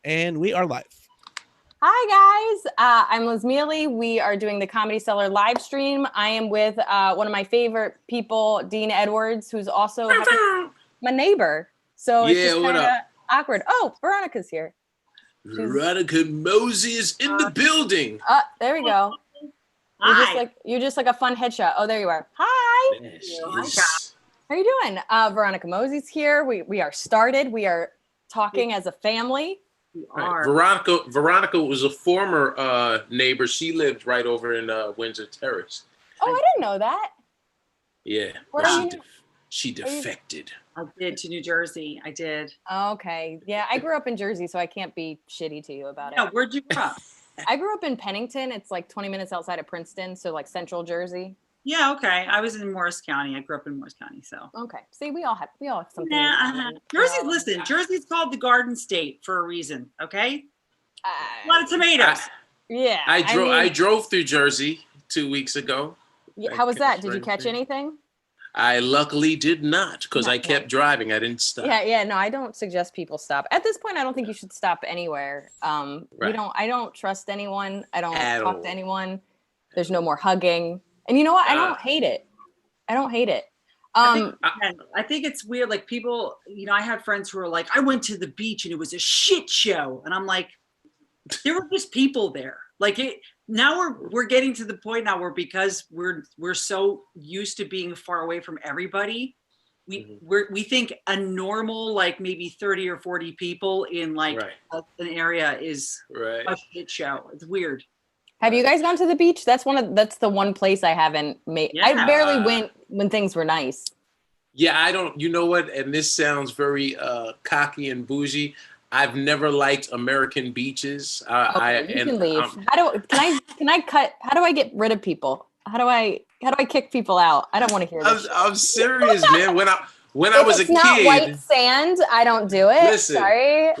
And we are live. Hi guys, I'm Liz Miele. We are doing the Comedy Cellar live stream. I am with one of my favorite people, Dean Edwards, who's also my neighbor. So it's just kind of awkward. Oh, Veronica's here. Veronica Mosley is in the building. There we go. You're just like a fun headshot. Oh, there you are. Hi. How are you doing? Veronica Mosley's here. We are started. We are talking as a family. Right. Veronica was a former neighbor. She lived right over in Windsor Terrace. Oh, I didn't know that. Yeah, she defected. I did to New Jersey. I did. Okay. Yeah, I grew up in Jersey, so I can't be shitty to you about it. Yeah, where'd you grow up? I grew up in Pennington. It's like 20 minutes outside of Princeton, so like central Jersey. Yeah, okay. I was in Morris County. I grew up in Morris County, so. Okay. See, we all have something. Jersey's called the Garden State for a reason, okay? A lot of tomatoes. I drove through Jersey 2 weeks ago. How was that? Did you catch anything? I luckily did not, because I kept driving. I didn't stop. Yeah. No, I don't suggest people stop. At this point, I don't think you should stop anywhere. Right. I don't trust anyone. I don't talk to anyone. There's no more hugging. And you know what? I don't hate it. I think it's weird. Like people, I had friends who were like, I went to the beach and it was a shit show. And I'm like, there were just people there. Like now we're getting to the point now where because we're so used to being far away from everybody, we think a normal like maybe 30 or 40 people in like an area is a shit show. It's weird. Have you guys gone to the beach? That's the one place I haven't made. Yeah. I barely went when things were nice. Yeah, I don't. You know what? And this sounds very cocky and bougie. I've never liked American beaches. You can leave. Can I cut? How do I get rid of people? How do I kick people out? I don't want to hear this. I'm serious, man. When I was a kid, not white sand, I don't do it. Listen, sorry.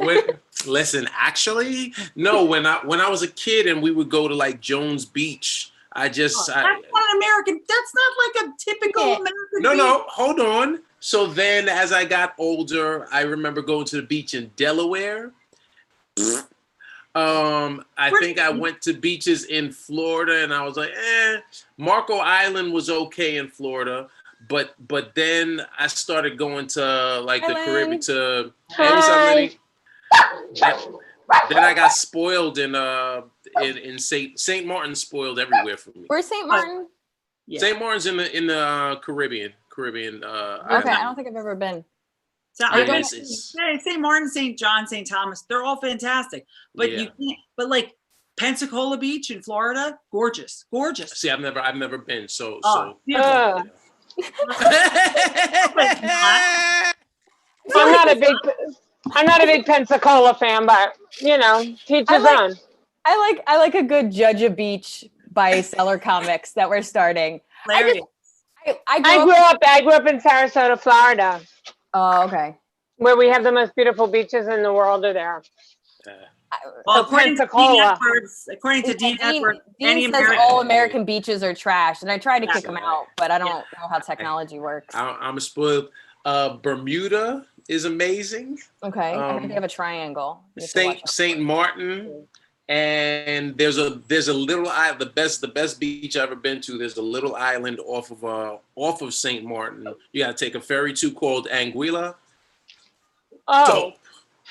Actually, no. When I was a kid and we would go to like Jones Beach, that's not American. That's not like a typical American. No, hold on. So then, as I got older, I remember going to the beach in Delaware. I think I went to beaches in Florida, and I was like, Marco Island was okay in Florida. But then I started going to like the Caribbean to then I got spoiled in St. Martin. Spoiled everywhere for me. Where's St. Martin? Yeah. St. Martin's in the Caribbean. Okay, I don't think I've ever been. St. Martin, St. John, St. Thomas, they're all fantastic. But you can't. But like Pensacola Beach in Florida, gorgeous. See, I've never been. So. I'm not a big Pensacola fan, but teach his own. I like a good Judge a Beach by Cellar comics that we're starting. I grew up in Sarasota, Florida. Oh, okay. Where we have the most beautiful beaches in the world are there. According to Dean Edwards, Dean says all American beaches are trash, and I tried to kick him out, but I don't know how technology works. I'm spoiled. Bermuda is amazing. Okay, I think they have a triangle. St. Martin, and there's a little island. The best beach I've ever been to. There's a little island off of St. Martin. You got to take a ferry to called Anguilla. Oh. Dope.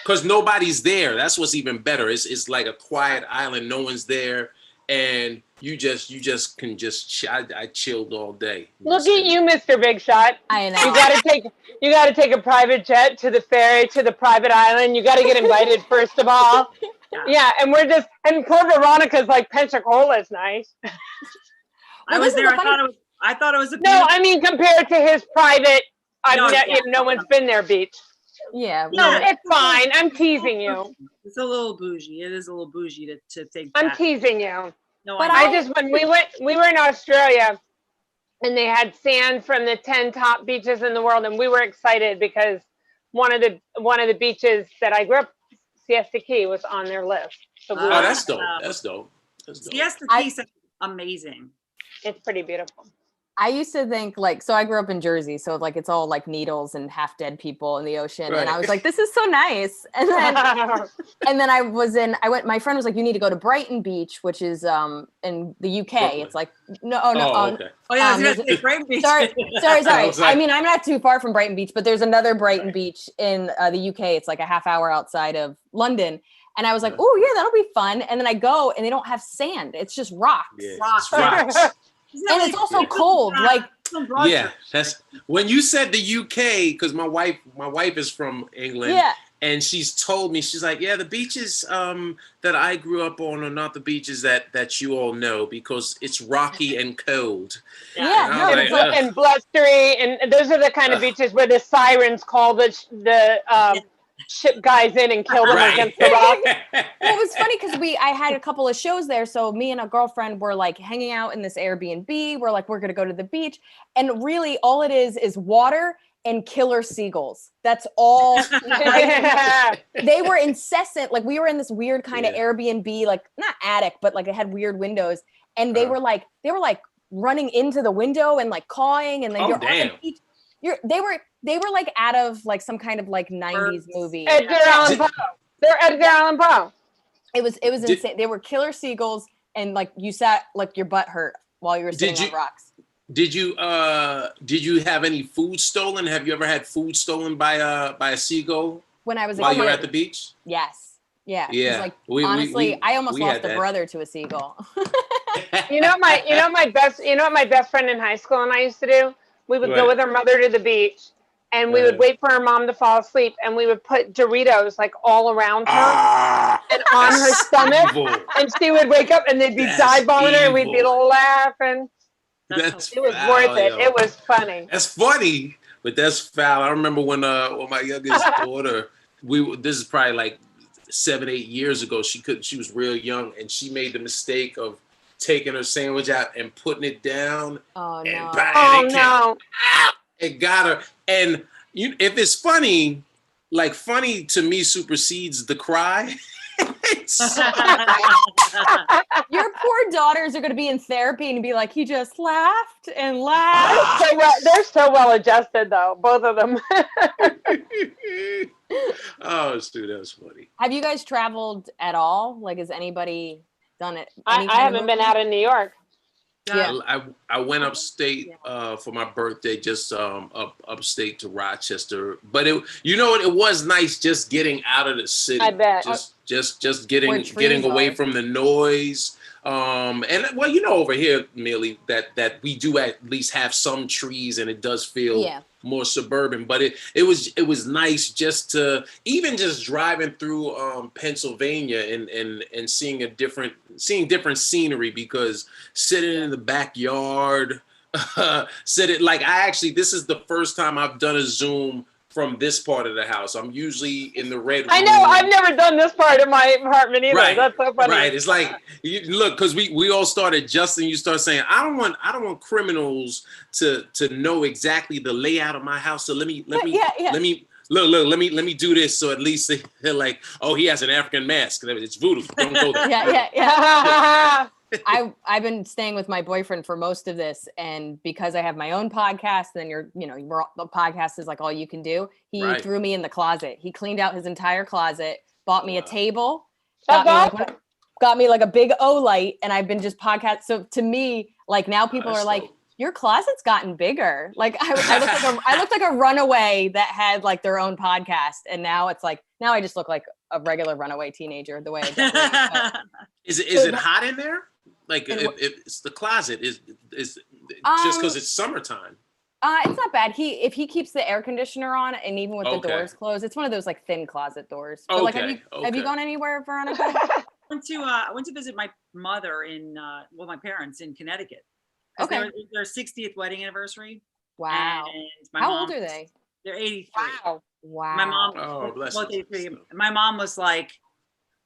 Because nobody's there. That's what's even better. It's like a quiet island. No one's there, and you just can just. I chilled all day. Look at you, Mr. Big Shot. I know. You gotta take a private jet to the ferry to the private island. You gotta get invited first of all. Yeah, and poor Veronica's like Pensacola is nice. I was there. I thought it was a. No, I mean compared to his private. No one's been there beach. Yeah. No, it's fine. I'm teasing you. It's a little bougie. It is a little bougie to think. I'm teasing you. No, but when we were in Australia, and they had sand from the 10 top beaches in the world, and we were excited because one of the beaches that I grew up, Siesta Key, was on their list. So that's dope. That's dope. Siesta Key is amazing. It's pretty beautiful. I used to think like, so I grew up in Jersey, so like it's all like needles and half dead people in the ocean. Right. And I was like, this is so nice. And then my friend was like, you need to go to Brighton Beach, which is in the UK. Brooklyn. It's like, okay. Oh yeah, that's Brighton Beach. Sorry. Like, I mean, I'm not too far from Brighton Beach, but there's another Brighton Beach in the UK. It's like a half hour outside of London. And I was like, oh yeah, that'll be fun. And then I go and they don't have sand. It's just rocks. Yeah, Rocks. it's rocks. And it's also cold. Like, Yeah, that's when you said the UK, because my wife is from England. Yeah. And she's told me, she's like, yeah, the beaches that I grew up on are not the beaches that you all know because it's rocky and cold. Yeah, And I no, was it's like, like, And blustery, and those are the kind of beaches where the sirens call the ship guys in and kill them against the rock. well, it was funny because I had a couple of shows there. So me and a girlfriend were like hanging out in this Airbnb. We're like, we're going to go to the beach. And really all it is water and killer seagulls. That's all. They were incessant. Like we were in this weird kind of Airbnb, like not attic, but like it had weird windows. And they were like running into the window and like cawing. And then you're on the beach. They were like out of like some kind of like 90s movie. Edgar Allan Poe. They're Edgar Allan Poe. It was insane. They were killer seagulls, and like you sat like your butt hurt while you were sitting on rocks. Did you have any food stolen? Have you ever had food stolen by a seagull When I was while you were at the beach? Yes. Yeah. Yeah. Like, honestly, I almost lost a brother to a seagull. You know what my best friend in high school and I used to do? We would go with her mother to the beach. And we would wait for her mom to fall asleep, and we would put Doritos like all around her and on her stomach, and she would wake up, and they'd be dive bombing her, and we'd be laughing. It was worth it. It was funny. That's funny, but that's foul. I remember when my youngest daughter, this is probably like 7-8 years ago. She was real young, and she made the mistake of taking her sandwich out and putting it down. Oh no! No! It got her. And if it's funny, like funny to me supersedes the cry. Your poor daughters are going to be in therapy and be like, he just laughed and laughed. They're so well adjusted, though, both of them. Oh, dude, that's funny. Have you guys traveled at all? Like, has anybody done it? I haven't been out in New York. Yeah. I went upstate for my birthday, just upstate to Rochester. But it was nice just getting out of the city. I bet. Just getting away from the noise. And well, over here, Miele, that we do at least have some trees, and it does feel more suburban. But it was nice just to even just driving through Pennsylvania and seeing different scenery, because sitting in the backyard, this is the first time I've done a Zoom from this part of the house. I'm usually in the red room. I know. I've never done this part of my apartment either. Right. That's so funny. Right. It's like, look, because we all start adjusting. You start saying, I don't want criminals to know exactly the layout of my house. So let me do this. So at least they're like, oh, he has an African mask. It's voodoo. Don't go there. Yeah. I've been staying with my boyfriend for most of this, and because I have my own podcast, and then the podcast is like all you can do. He threw me in the closet. He cleaned out his entire closet, bought me a table, got me like a big O light, and I've been just podcast. So to me, like now people are like, your closet's gotten bigger. Like I looked like a runaway that had like their own podcast, and now it's like I just look like a regular runaway teenager the way I definitely. Is it hot in there? Like if it's the closet is just because it's summertime. It's not bad. If he keeps the air conditioner on, and even with the doors closed, it's one of those like thin closet doors. But like, have you gone anywhere, Veronica? I went to visit my mother my parents in Connecticut. Okay. Their 60th wedding anniversary. Wow. And How old are they? They're 83. Wow. My mom. Oh, bless them. My mom was like,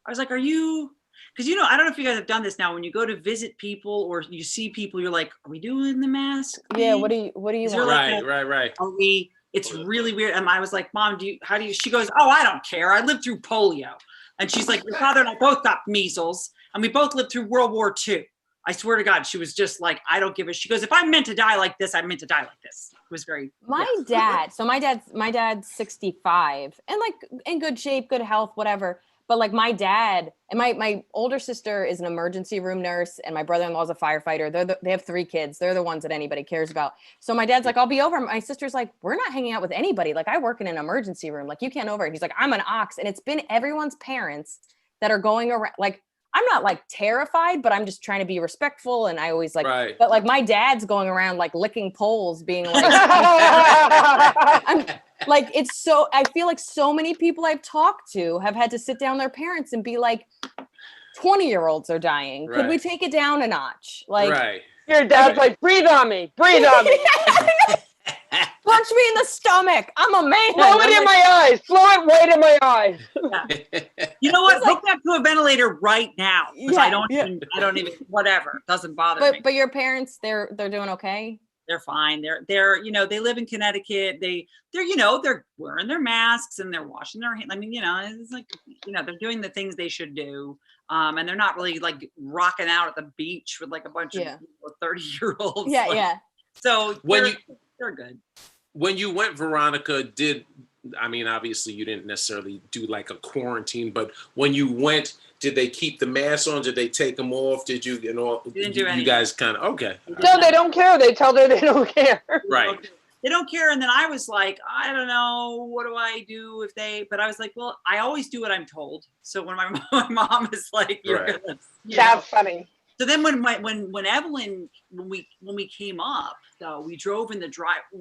I was like, are you? Because I don't know if you guys have done this now. When you go to visit people or you see people, you're like, are we doing the mask thing? Yeah. What do you want? Right. Are we? It's really weird. And I was like, Mom, how do you? She goes, oh, I don't care. I lived through polio. And she's like, your father and I both got measles, and we both lived through World War II. I swear to God, she was just like, I don't give a. She goes, if I'm meant to die like this, I'm meant to die like this. It was very. My dad. So my dad's 65 and like in good shape, good health, whatever. But like my dad and my older sister is an emergency room nurse, and my brother-in-law is a firefighter. They have 3 kids. They're the ones that anybody cares about. So my dad's like, I'll be over. My sister's like, we're not hanging out with anybody. Like, I work in an emergency room. Like, you can't over. He's like, I'm an ox, and it's been everyone's parents that are going around. Like, I'm not like terrified, but I'm just trying to be respectful. And I always like, Right. but like my dad's going around like licking poles, being like, I'm, like, it's so, I feel like so many people I've talked to have had to sit down their parents and be like, 20-year-olds are dying. Right. Could we take it down a notch? Like, right. Your dad's like, breathe on me, breathe on me. punch me in the stomach. I'm a man. Blow it in my eyes. Blow it right in my eyes. You know what? Hook that to a ventilator right now. Yeah, I don't even, whatever. It doesn't bother me. But your parents, they're doing okay? They're fine. They're, you know, they live in Connecticut. They're, you know, they're wearing their masks and they're washing their hands. I mean, you know, it's like, you know, they're doing the things they should do. And they're not really like rocking out at the beach with like a bunch of 30-year-olds. Yeah, like, yeah. So they're good. When you went, Veronica, I mean, obviously you didn't necessarily do like a quarantine, but when you went, did they keep the masks on? Did they take them off? Did you, you know, didn't do anything. You guys kind of, okay. No, they don't care. They tell her they don't care. Right. They don't care. And then I was like, I don't know, what do I do if but I was like, well, I always do what I'm told. So when my mom is like, you're Right. gonna, That's funny. So then when Evelyn, when we came up, we drove in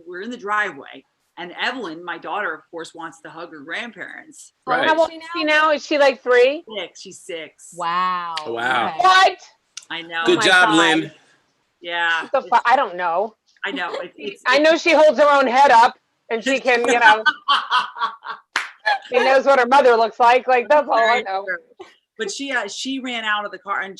we're in the driveway, and Evelyn, my daughter, of course, wants to hug her grandparents. Right. How old is she now? Is she like 3? She's 6. Wow. Wow. Okay. What? I know. Good my job, God. Lynn. Yeah. I don't know. I know. I know she holds her own head up and she can, you know, she knows what her mother looks like. Like, that's all I know. But she ran out of the car, and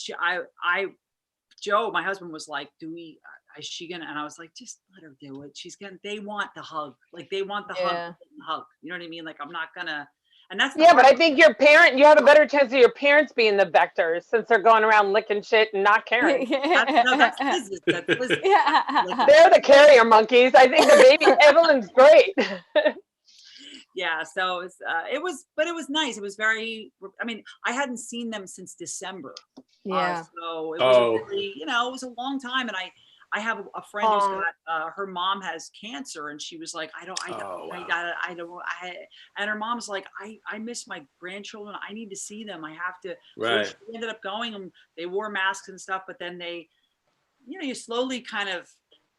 Joe, my husband, was like, is she gonna? And I was like, just let her do it. They want the hug. Like, they want the hug. You know what I mean? Like, I'm not gonna, and that's but I think you have a better chance of your parents being the vectors since they're going around licking shit and not caring. that's business. That's business. Yeah. They're the carrier monkeys. I think the baby Evelyn's great. Yeah, so it was nice. It was very, I mean, I hadn't seen them since December. Yeah. So it was really, you know, it was a long time. And I have a friend who's got, her mom has cancer, and she was like, and her mom's like, I miss my grandchildren. I need to see them. I have to. Right. So she ended up going, and they wore masks and stuff, but then they, you know, you slowly kind of,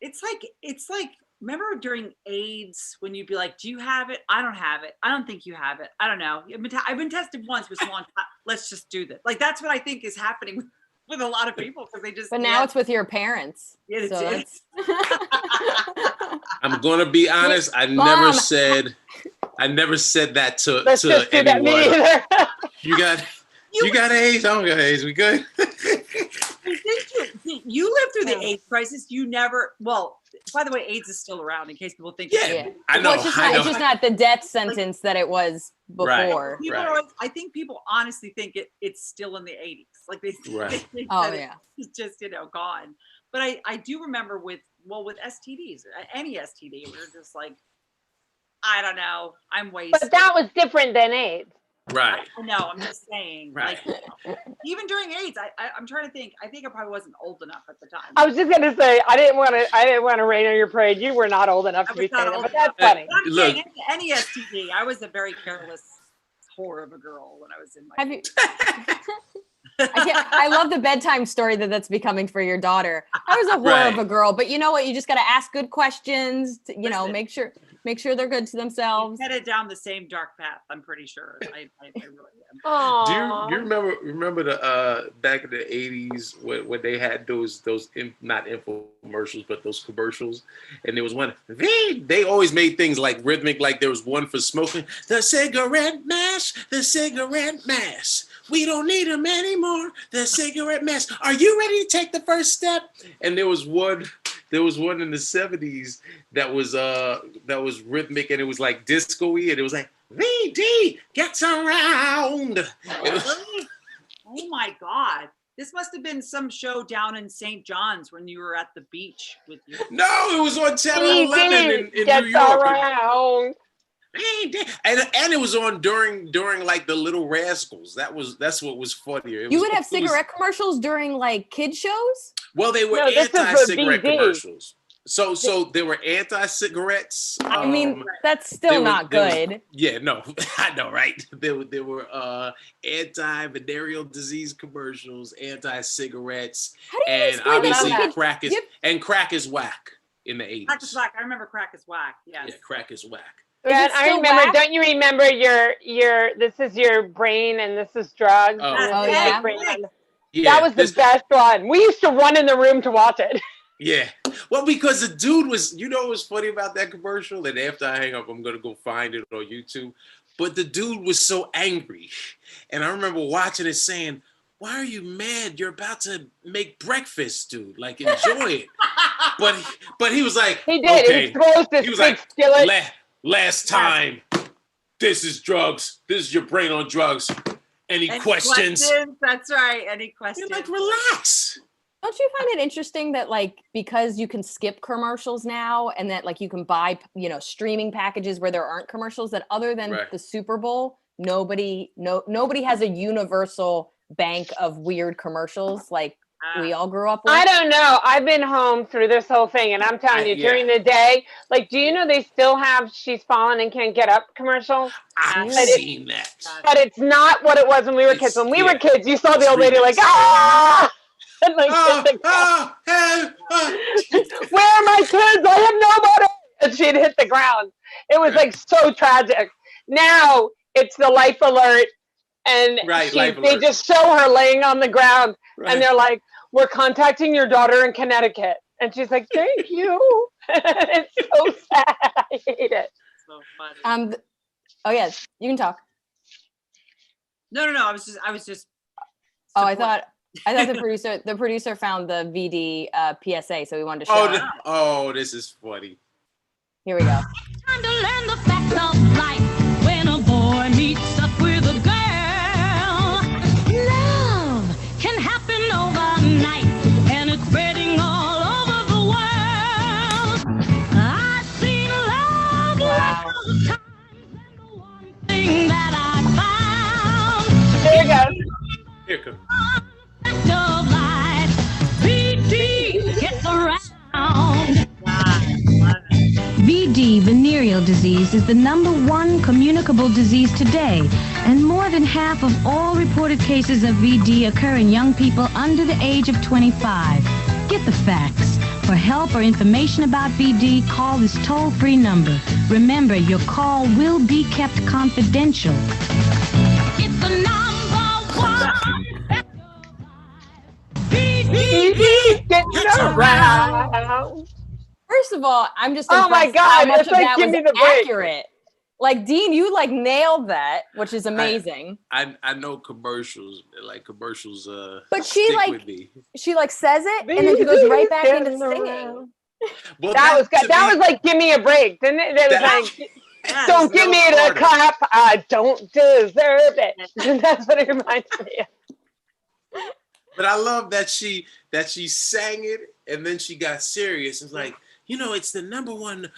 it's like, remember during AIDS when you'd be like, do you have it? I don't have it. I don't think you have it. I don't know. I've been tested once, but it's a long time. Let's just do this. Like, that's what I think is happening with a lot of people, because they just. But now it's with your parents. Yeah, So I'm going to be honest. I never said that to Let's just do that, me anyone. either. You got AIDS? I don't got AIDS. We good? You lived through the AIDS crisis. You never. Well, by the way, AIDS is still around, in case people think. Yeah. I know. Well, it's just not the death sentence that it was before. People are always, I think people honestly think it's still in the 80s. Like they think that it's just, you know, gone. But I do remember with STDs, any STD, we're just like, I don't know, I'm wasted. But that was different than AIDS. Right. I know, I'm just saying. Right. Like, even during AIDS, I'm trying to think. I think I probably wasn't old enough at the time. I was just gonna say I didn't want to rain on your parade. You were not old enough to be saying that, but that's funny. I'm saying any STD. I was a very careless whore of a girl when I was in my. Have you? I love the bedtime story that's becoming for your daughter. I was a whore of a girl, but you know what? You just got to ask good questions. You know, make sure they're good to themselves. Headed down the same dark path. I'm pretty sure. I really am. Aww. Do you remember the back in the 80s when they had those not infomercials, but those commercials, and there was one they always made things like rhythmic, like there was one for smoking the cigarette mask. We don't need them anymore. The cigarette mask. Are you ready to take the first step? And there was one in the 70s that was rhythmic, and it was like disco-y, and it was like VD gets around. Oh my God. This must have been some show down in St. John's when you were at the beach with you. No, it was on Channel 11 in New York. Around. And it was on during like the Little Rascals. That's what was funnier. You would have cigarette commercials during like kid shows? Well, they were anti-cigarette commercials. So they were anti-cigarettes. I mean, that's still not good. No, I know, right? There were anti-venereal disease commercials, anti-cigarettes, and obviously crack is whack in the 80s. Crack is whack. I remember crack is whack. Yes. Yeah, crack is whack. But I remember. Whack? Don't you remember your? This is your brain, and this is drugs. Oh yeah. That was the best one. We used to run in the room to watch it. Yeah. Well, because the dude was, what was funny about that commercial? And after I hang up, I'm going to go find it on YouTube. But the dude was so angry. And I remember watching it saying, why are you mad? You're about to make breakfast, dude. Like, enjoy it. But he was like, he did. Okay. He was like, skillet. Last time, this is drugs. This is your brain on drugs. Any questions? That's right. Any questions? You're like, relax. Don't you find it interesting that like because you can skip commercials now and that like you can buy streaming packages where there aren't commercials, that other than the Super Bowl, nobody has a universal bank of weird commercials like we all grew up with? I don't know. I've been home through this whole thing, and I'm telling you, during the day, like, do you know they still have "She's Fallen and Can't Get Up" commercials? I've seen that, but it's not what it was when we were kids. When we were kids, you saw the old lady like ah. And like, where are my kids? I have nobody. And she'd hit the ground. It was like so tragic. Now it's the life alert, and they just show her laying on the ground, and they're like, "We're contacting your daughter in Connecticut," and she's like, "Thank you." It's so sad. I hate it. So funny. Oh yes, you can talk. No. I was just. Oh, I thought the producer found the VD PSA, so we wanted to show it. Oh, this is funny. Here we go. Time to learn the facts of life when a boy meets up with a girl. Love can happen overnight, and it's spreading all over the world. I've seen love lots of times, and the one thing that I found. Here it goes. Here it comes. Of life, VD gets around. VD, venereal disease, is the #1 communicable disease today, and more than half of all reported cases of VD occur in young people under the age of 25. Get the facts. For help or information about VD, call this toll-free number. Remember, your call will be kept confidential. It's the #1. VD gets around. First of all, I'm just oh my God, how much it's of like, that give was me the break. accurate. Like Dean, you like nailed that, which is amazing. I know commercials. But she stick like with me. she like says it and then she goes right back into singing. Well, that was like give me a break, didn't it? It was like don't give me the clap. I don't deserve it. That's what it reminds me of. But I love that she sang it and then she got serious. It's like, it's the #1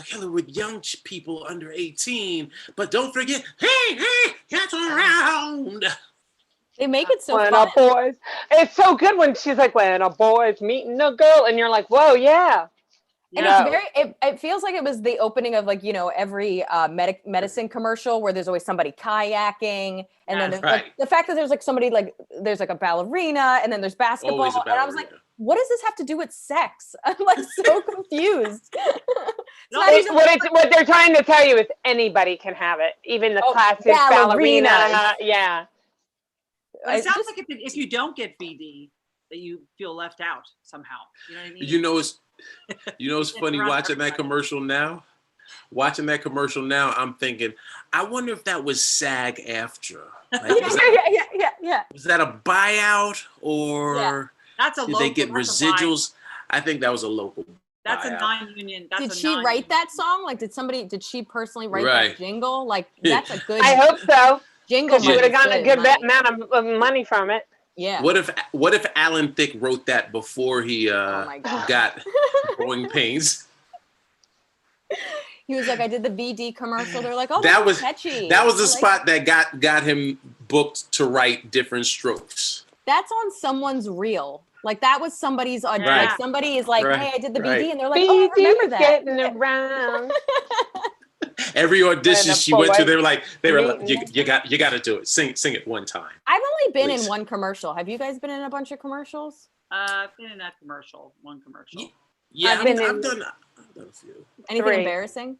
killer with young people under 18. But don't forget, hey, get around. They make it so when fun. A boy's, it's so good when she's like, when a boy's meeting a girl, and you're like, whoa, yeah. And it's very, it feels like it was the opening of like, every medicine commercial where there's always somebody kayaking. And then like, the fact that there's like somebody like, there's like a ballerina and then there's basketball. And I was like, what does this have to do with sex? I'm like so confused. What they're trying to tell you is anybody can have it. Even the classic ballerina. Yeah. It sounds like if you don't get VD, that you feel left out somehow. You know what I mean? It's funny watching that commercial now. Watching that commercial now, I'm thinking, I wonder if that was SAG-AFTRA. Like, was that a buyout or that's a did they get residuals? I think that was a local. That's buyout. A non-union. Did she write that song? Like, did she personally write that jingle? Like, that's a good. I hope so. Jingle. She would have gotten a good amount of money from it. Yeah. What if Alan Thicke wrote that before he Oh my God. got growing pains? He was like, I did the VD commercial. They're like, oh, That was catchy. That was the I like spot that got him booked to write Different Strokes. That's on someone's reel. Like that was somebody's audition. Right. Like somebody is like, Right. hey, I did the Right. BD, and they're like, oh, I remember that. Getting around. Every audition And a she went to, boy. they were like, Meeting. you got to do it. Sing it one time. I've only been Please. in one commercial. Have you guys been in a bunch of commercials? I've been in that commercial, one commercial. Yeah, I've been I've in- done a few. Anything 3. embarrassing?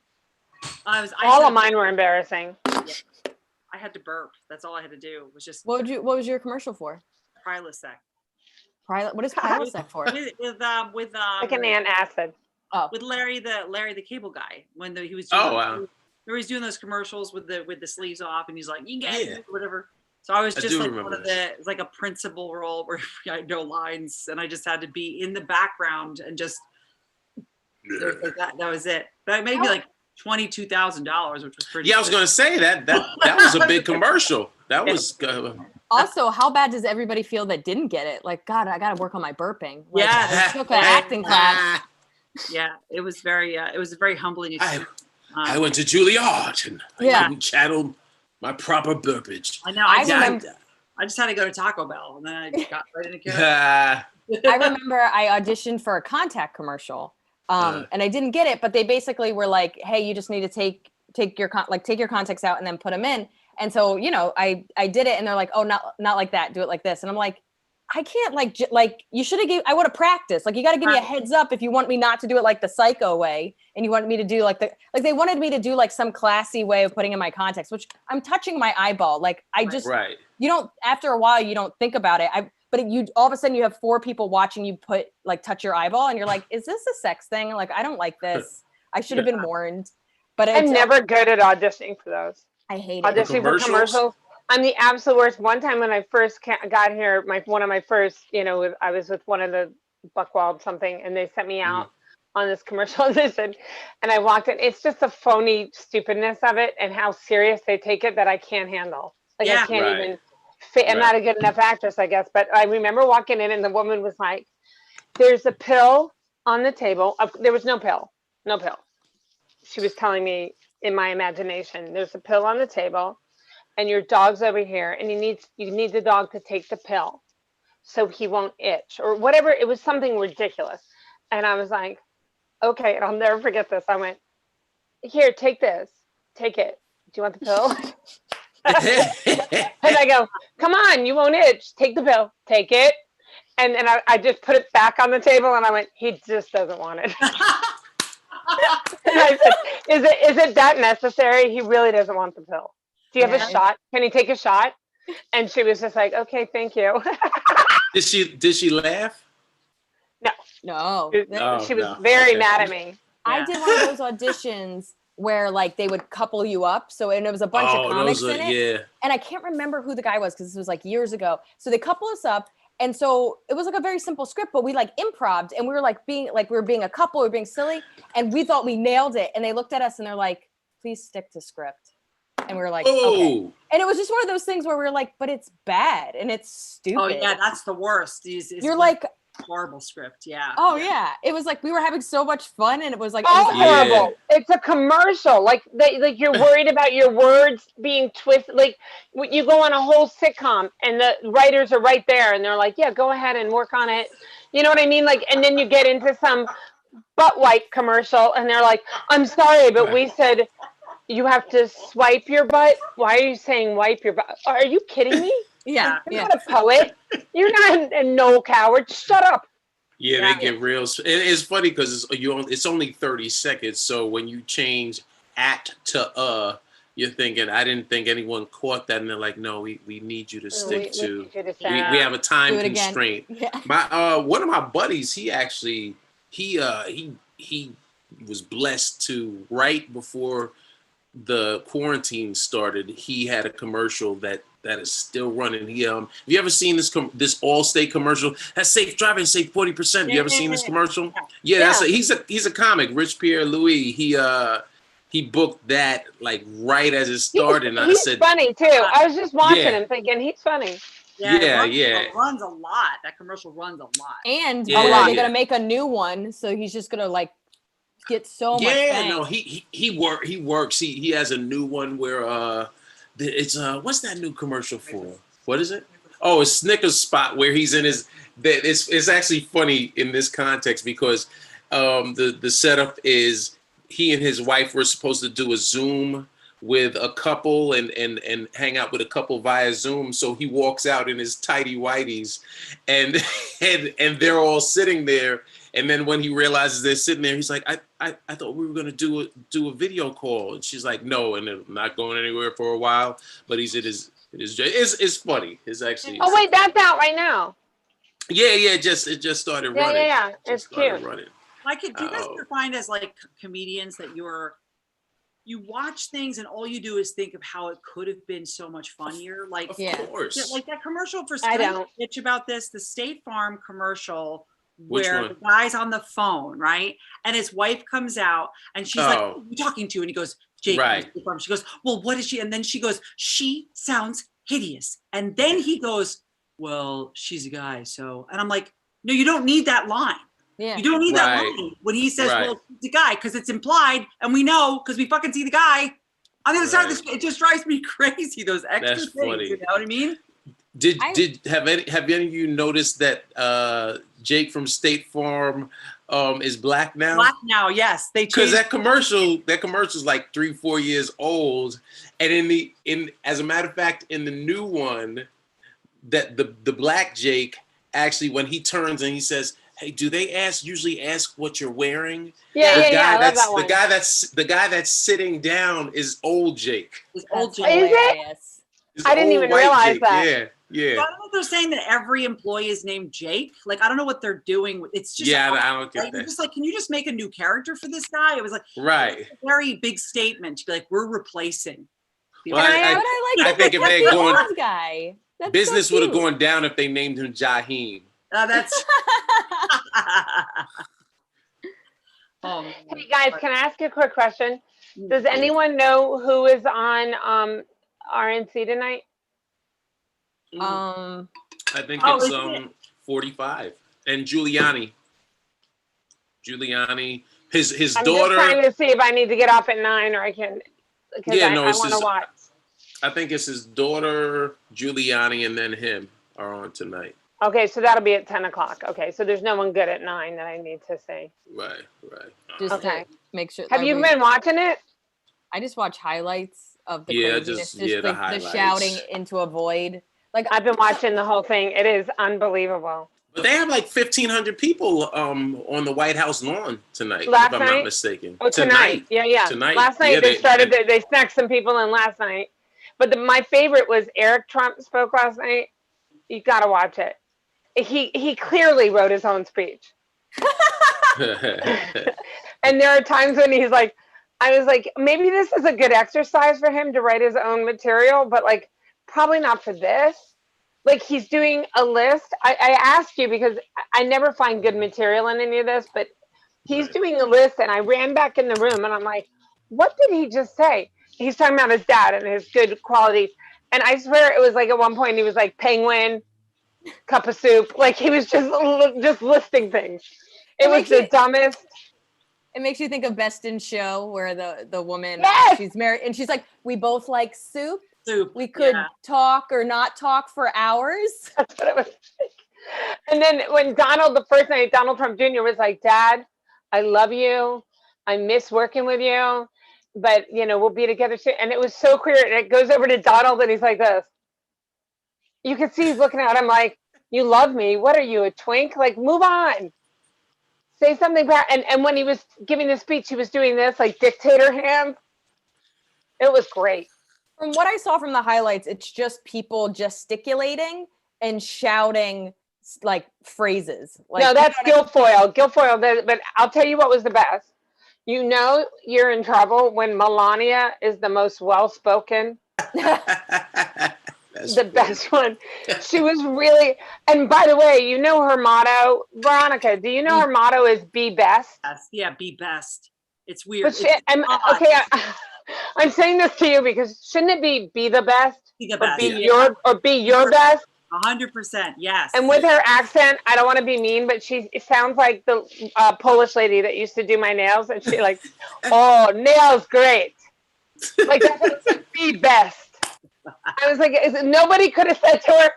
All of mine were embarrassing. I had to burp. That's all I had to do. Was just What was your commercial for? Prilosec. What is Prilosec for? With Like an antacid. Oh, with Larry the cable guy when he was Oh, doing, wow. where he's doing those commercials with the sleeves off and he's like, you can get Yeah. it, whatever. So I was I just do like remember one of this. the like a principal role where I had no lines and I just had to be in the background and just that was it. That made me like $22,000, which was pretty. Yeah, I was gonna say that was a big commercial. That was also, how bad does everybody feel that didn't get it? Like, God, I got to work on my burping. Like, Yeah. I took an acting class. Yeah, it was a very humbling experience. I went to Juilliard and I couldn't channel my proper burpage. I know. I just had to go to Taco Bell and then I got right into character. I remember I auditioned for a contact commercial, and I didn't get it, but they basically were like, "Hey, you just need to take your contacts out and then put them in." And so, I did it, and they're like, "Oh, not like that. Do it like this." And I'm like, I can't like you should have I would have practiced. Like you got to give me a heads up if you want me not to do it like the psycho way, and you wanted me to do they wanted me to do like some classy way of putting in my contacts, which I'm touching my eyeball. Like I just you don't, after a while you don't think about it. But you all of a sudden you have 4 people watching you touch your eyeball, and you're like, is this a sex thing? Like I don't like this. I should have been warned. But I'm never good at auditioning for those. I hate it. Auditioning for commercials. I'm the absolute worst. One time when I first got here, one of my first, I was with one of the Buckwild something, and they sent me out on this commercial audition, and I walked in. It's just the phony stupidness of it and how serious they take it that I can't handle. Like I can't even fit. I'm not a good enough actress, I guess. But I remember walking in, and the woman was like, "There's a pill on the table." There was no pill. No pill. She was telling me in my imagination, "There's a pill on the table. And your dog's over here, and you need the dog to take the pill so he won't itch," or whatever. It was something ridiculous. And I was like, okay, and I'll never forget this. I went, "Here, take this. Take it. Do you want the pill?" And I go, "Come on, you won't itch. Take the pill. Take it." And then I just put it back on the table, and I went, "He just doesn't want it." And I said, is it that necessary? He really doesn't want the pill. Do you have a shot? Can he take a shot? And she was just like, "Okay, thank you." Did she laugh? No. She was very mad at me. I did one of those auditions where like they would couple you up. And it was a bunch of comics in it. Yeah. And I can't remember who the guy was because this was like years ago. So they couple us up. And so it was like a very simple script, but we like improv'd, and we were like we were being a couple, we were being silly, and we thought we nailed it. And they looked at us and they're like, "Please stick to script." And we were like, okay. And it was just one of those things where we were like, but it's bad and it's stupid. Oh yeah, that's the worst. You're like, horrible script. Yeah. Oh yeah. It was like we were having so much fun, and it was like horrible. It's a commercial. Like you're worried about your words being twisted. Like you go on a whole sitcom, and the writers are right there, and they're like, "Yeah, go ahead and work on it." You know what I mean? Like, and then you get into some butt wipe commercial, and they're like, "I'm sorry, but we said you have to swipe your butt. Why are you saying wipe your butt? Are you kidding me?" Yeah. You're not a poet. You're not a Noel Coward. Shut up. Yeah, they get real. It's funny because it's only 30 seconds. So when you change "at" to you're thinking, I didn't think anyone caught that, and they're like, "No, we need you to stick to. We have a time constraint." Yeah. My one of my buddies, he actually he was blessed to, right before the quarantine started, he had a commercial that is still running. He have you ever seen this Allstate commercial? That's safe driving, save 40%. You ever seen this commercial? Yeah, he's a comic, Rich Pierre Louis. He booked that like right as it started, and I said, funny too. I was just watching him thinking he's funny. It runs a lot. That commercial runs a lot. And they're gonna make a new one, so he's just gonna like get so much. Yeah, no, he works. He has a new one where it's what's that new commercial for? What is it? Oh, it's Snickers spot where he's in his. It's actually funny in this context because the setup is he and his wife were supposed to do a Zoom with a couple and hang out with a couple via Zoom. So he walks out in his tighty whities and they're all sitting there. And then when he realizes they're sitting there, he's like, I thought we were going to do a video call. And she's like, no, and they're not going anywhere for a while. But he's it's funny. It's actually. Oh wait, that's out right now. Yeah. It just started running. Yeah. It's cute. Running. Like, do you guys ever find as like comedians that you watch things and all you do is think of how it could have been so much funnier? Like, of course. Like that commercial for I don't bitch about this, the State Farm commercial Which where one? the guy's on the phone, right? And his wife comes out and she's like, "Who are you talking to?" And he goes, "Jake." Right. She goes, "Well, what is she?" And then she goes, "She sounds hideous." And then he goes, "Well, she's a guy, so." And I'm like, "No, you don't need that line. Yeah. You don't need that line when he says, well, it's a guy, because it's implied, and we know because we fucking see the guy on the other side of the street. It just drives me crazy, those extra things. Funny. You know what I mean? Have any of you noticed that Jake from State Farm is black now? Black now, yes. They because that commercial is like 3-4 years old, and as a matter of fact, in the new one, that the black Jake actually, when he turns and he says, "Hey, do they usually ask what you're wearing?" I love that one. The guy that's sitting down is old Jake. Is old Jake. Is it? I didn't even realize that. Yeah. So I don't know if they're saying that every employee is named Jake. Like, I don't know what they're doing. It's just I don't get that. Just like, can you just make a new character for this guy? It was like right. A very big statement to be like, we're replacing. Well, I think if they had gone, guy. That's business so would have gone down if they named him Jaheim. That's. Hey guys, can I ask you a quick question? Does anyone know who is on RNC tonight? I think it's 45 and Giuliani. His I'm daughter. just trying to see if I need to get off at 9 or I can. Because I want to watch. I think it's his daughter, Giuliani, and then him are on tonight. Okay, so that'll be at 10 o'clock. Okay, so there's no one good at 9 that I need to see. Right. Just to make sure. Have you been watching it? I just watch highlights of the craziness, the shouting into a void. Like, I've been watching the whole thing. It is unbelievable. But they have like 1,500 people on the White House lawn tonight, last if I'm night? not mistaken. Oh, tonight. Yeah. Tonight. Last night they snuck some people in last night. But my favorite was Eric Trump spoke last night. You got to watch it. He clearly wrote his own speech. And there are times when he's like, I was like, maybe this is a good exercise for him to write his own material, but like, probably not for this. Like, he's doing a list. I asked you because I never find good material in any of this, but he's doing a list, and I ran back in the room and I'm like, what did he just say? He's talking about his dad and his good qualities. And I swear it was like at one point he was like penguin, cup of soup. Like, he was just listing things. It was the dumbest. It makes you think of Best in Show, where the woman, she's married, and she's like, we both like soup. We could talk or not talk for hours. That's what it was like. And then when the first night, Donald Trump Jr. was like, Dad, I love you. I miss working with you. But, we'll be together soon. And it was so clear. And it goes over to Donald, and he's like this. You can see he's looking at him like, you love me. What are you, a twink? Like, move on. Say something back. And when he was giving the speech, he was doing this, like, dictator hands. It was great. From what I saw from the highlights, it's just people gesticulating and shouting, like, phrases. Like, no, that's Guilfoyle. But I'll tell you what was the best. You're in trouble when Melania is the most well-spoken. The best one. She was really, and by the way, her motto, Veronica, do you know her motto is be best? Yes. Yeah, be best. It's weird. But I'm saying this to you because shouldn't it be the best? Be the best. Or be your best? 100%. Yes. And with her accent, I don't want to be mean, but it sounds like the Polish lady that used to do my nails, and she like, oh, nails great. Like that's like the best. I was like, nobody could have said to her,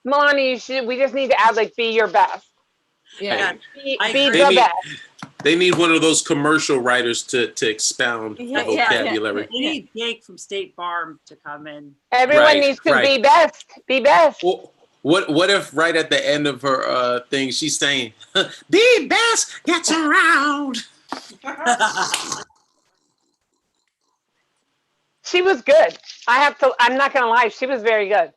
Melanie, we just need to add like, be your best. Yeah. Be the best. They need one of those commercial writers to expound the vocabulary. They need Jake from State Farm to come in. Everyone needs to be best. Be best. Well, what if right at the end of her thing she's saying, "Be best gets around." She was good. I'm not gonna lie. She was very good.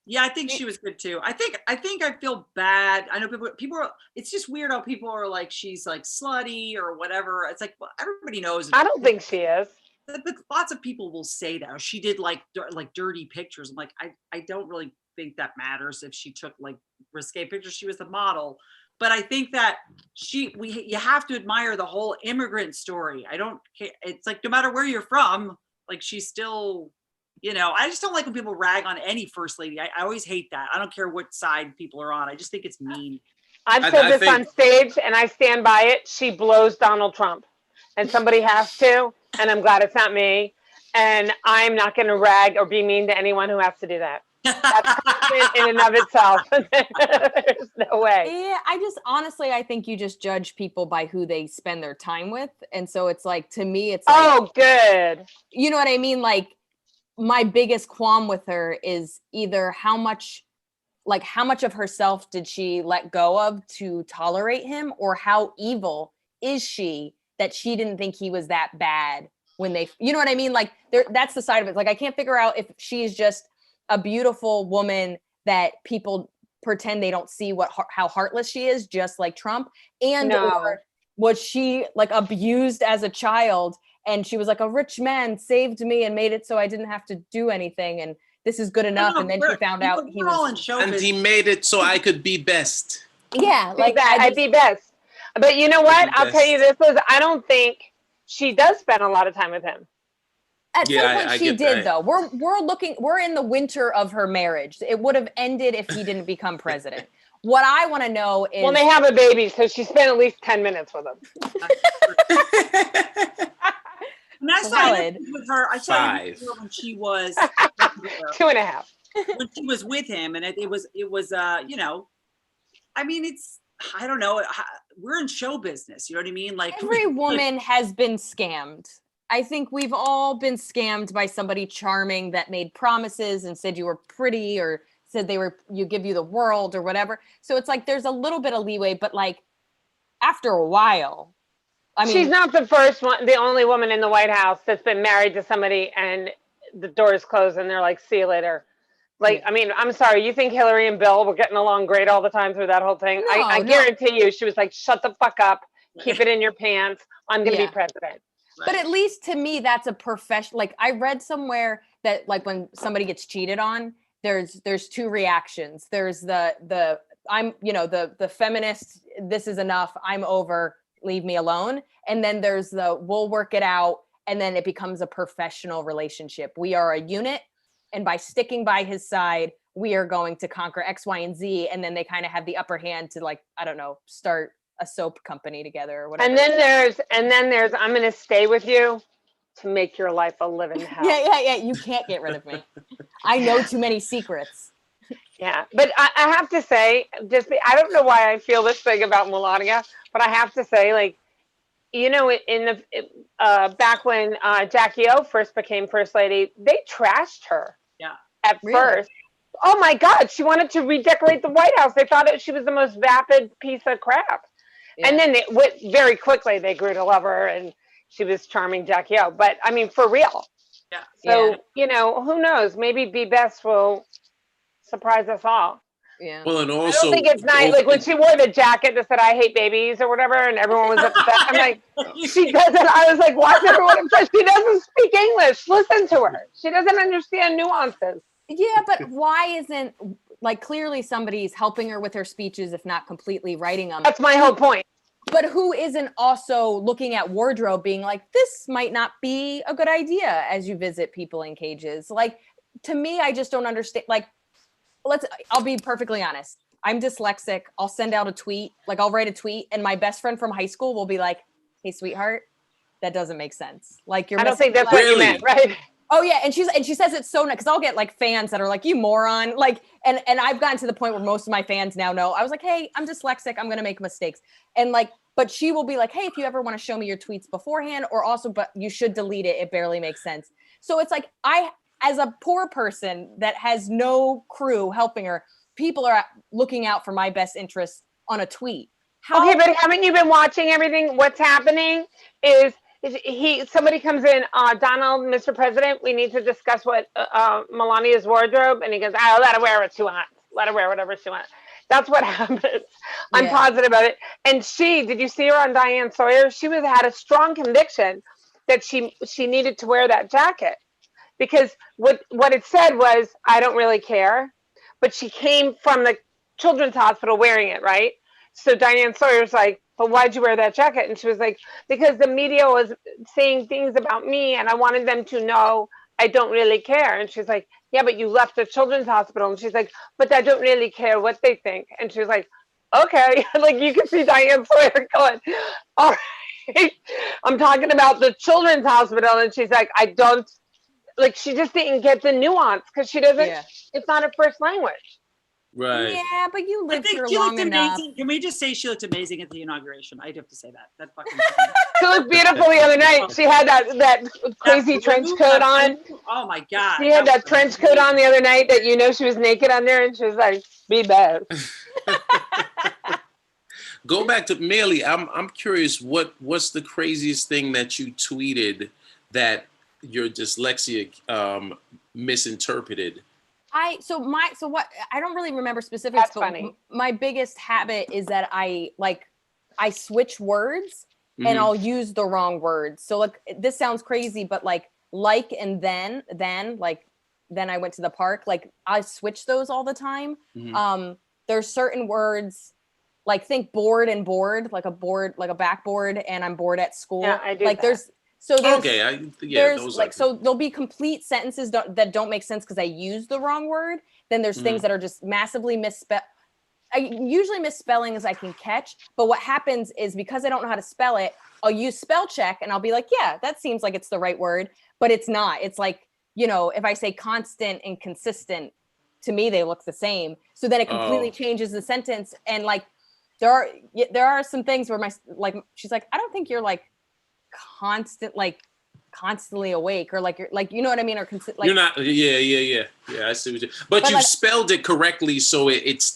Yeah, I think she was good too. I think I feel bad. I know people are, it's just weird how people are like, she's like slutty or whatever. It's like, well, everybody knows. I don't think she is. But lots of people will say that. She did like dirty pictures. I'm like, I don't really think that matters if she took like risque pictures. She was the model. But I think that you have to admire the whole immigrant story. I don't care. It's like, no matter where you're from, like she's still, you know, I just don't like when people rag on any first lady. I always hate that. I don't care what side people are on. I just think it's mean. I've said this on stage and I stand by it. She blows Donald Trump. And somebody has to. And I'm glad it's not me. And I'm not going to rag or be mean to anyone who has to do that. That's confident in and of itself. There's no way. Yeah, honestly, I think you just judge people by who they spend their time with. And so it's like, to me, it's like, oh, good. You know what I mean? Like, my biggest qualm with her is either how much of herself did she let go of to tolerate him, or how evil is she that she didn't think he was that bad when you know what I mean? Like that's the side of it. Like, I can't figure out if she's just a beautiful woman that people pretend they don't see how heartless she is, just like Trump, or was she like abused as a child? And she was like, a rich man saved me and made it so I didn't have to do anything. And this is good enough. And then she found out he was. And he made it so I could be best. Yeah, like that. I'd be best. But you know what? I'll tell you this, Liz. I don't think she does spend a lot of time with him. At some point she did, though. We're in the winter of her marriage. It would have ended if he didn't become president. What I want to know is... Well, they have a baby, so she spent at least 10 minutes with him. And I saw with her. I saw her when she was 2.5. When she was with him, and it was you know, I mean, I don't know. We're in show business. You know what I mean? Like every woman has been scammed. I think we've all been scammed by somebody charming that made promises and said you were pretty, or said you give you the world or whatever. So it's like there's a little bit of leeway, but like after a while. I mean, she's not the first one, the only woman in the White House that's been married to somebody and the doors closed and they're like, see you later. Like, I mean, I'm sorry. You think Hillary and Bill were getting along great all the time through that whole thing? No, I guarantee you, she was like, shut the fuck up. Keep it in your pants. I'm going to be president. But at least to me, that's a professional. Like, I read somewhere that like when somebody gets cheated on, there's two reactions. There's the feminist, this is enough, I'm over, leave me alone. And then there's we'll work it out. And then it becomes a professional relationship. We are a unit. And by sticking by his side, we are going to conquer X, Y, and Z. And then they kind of have the upper hand to, like, I don't know, start a soap company together or whatever. And then there's I'm going to stay with you to make your life a living hell. Yeah. You can't get rid of me. I know too many secrets. Yeah. But I have to say, I don't know why I feel this thing about Melania, but I have to say, like, you know, back when Jackie O first became first lady, they trashed her. Yeah. At first. Oh my God, she wanted to redecorate the White House. They thought she was the most vapid piece of crap. Yeah. And then very quickly they grew to love her, and she was charming Jackie O. But I mean, for real. Yeah. So, you know, who knows? Maybe Be Best will surprise us all. Yeah. Well, and also, I don't think it's nice. Like when she wore the jacket that said "I hate babies" or whatever, and everyone was upset. I'm like, she doesn't. I was like, why is everyone upset? She doesn't speak English. Listen to her. She doesn't understand nuances. Yeah, but why isn't, like, clearly somebody's helping her with her speeches, if not completely writing them. That's my whole point. But who isn't also looking at wardrobe, being like, this might not be a good idea as you visit people in cages? Like, to me, I just don't understand. Like, I'll be perfectly honest. I'm dyslexic. I'll send out a tweet, like I'll write a tweet, and my best friend from high school will be like, "Hey, sweetheart, that doesn't make sense. Like you're." I don't think that's what you meant, right? Oh yeah, and she says it's so nice because I'll get like fans that are like, "You moron!" Like, and I've gotten to the point where most of my fans now know. I was like, "Hey, I'm dyslexic. I'm gonna make mistakes," and like, but she will be like, "Hey, if you ever want to show me your tweets beforehand, or also, but you should delete it. It barely makes sense." So it's like as a poor person that has no crew helping her, people are looking out for my best interest on a tweet. Okay, but haven't you been watching everything? What's happening is somebody comes in, Donald, Mr. President, we need to discuss what Melania's wardrobe, and he goes, "Oh, let her wear what she wants. Let her wear whatever she wants." That's what happens. I'm positive about it. And did you see her on Diane Sawyer? She had a strong conviction that she needed to wear that jacket. Because what it said was, "I don't really care," but she came from the children's hospital wearing it, right? So Diane Sawyer's like, "But why'd you wear that jacket?" And she was like, "Because the media was saying things about me and I wanted them to know I don't really care." And she's like, "Yeah, but you left the children's hospital." And she's like, "But I don't really care what they think." And she was like, "Okay." Like you can see Diane Sawyer going, "All right, I'm talking about the children's hospital." And she's like, "I don't," like she just didn't get the nuance because she doesn't, it's not her first language. Right. Yeah, but you lived here she long looked enough. amazing. Can we just say she looked amazing at the inauguration? I'd have to say that. That fucking. She looked beautiful the other night. She had that crazy trench coat on. Oh my God. She had that trench coat on the other night that she was naked under, and she was like, "Be bad." Go back to Miele. I'm curious. What's the craziest thing that you tweeted that your dyslexia misinterpreted? I don't really remember specifics. That's but funny. My biggest habit is that I switch words and I'll use the wrong words. So like this sounds crazy, but like and then I went to the park. Like I switch those all the time. There's certain words, like think board and board, like a backboard, and I'm bored at school. Yeah, I do like that. there's like so there'll be complete sentences that don't make sense because I use the wrong word. Then there's things that are just massively misspelled. Usually misspellings I can catch, but what happens is because I don't know how to spell it, I'll use spell check and I'll be like, yeah, that seems like it's the right word, but it's not. It's like, if I say constant and consistent, to me they look the same. So then it completely changes the sentence. And like there are some things where she's like, I don't think you're like constantly awake, or like you're like, you know what I mean, or like you're not. Yeah. I see what you. But you spelled it correctly, so it's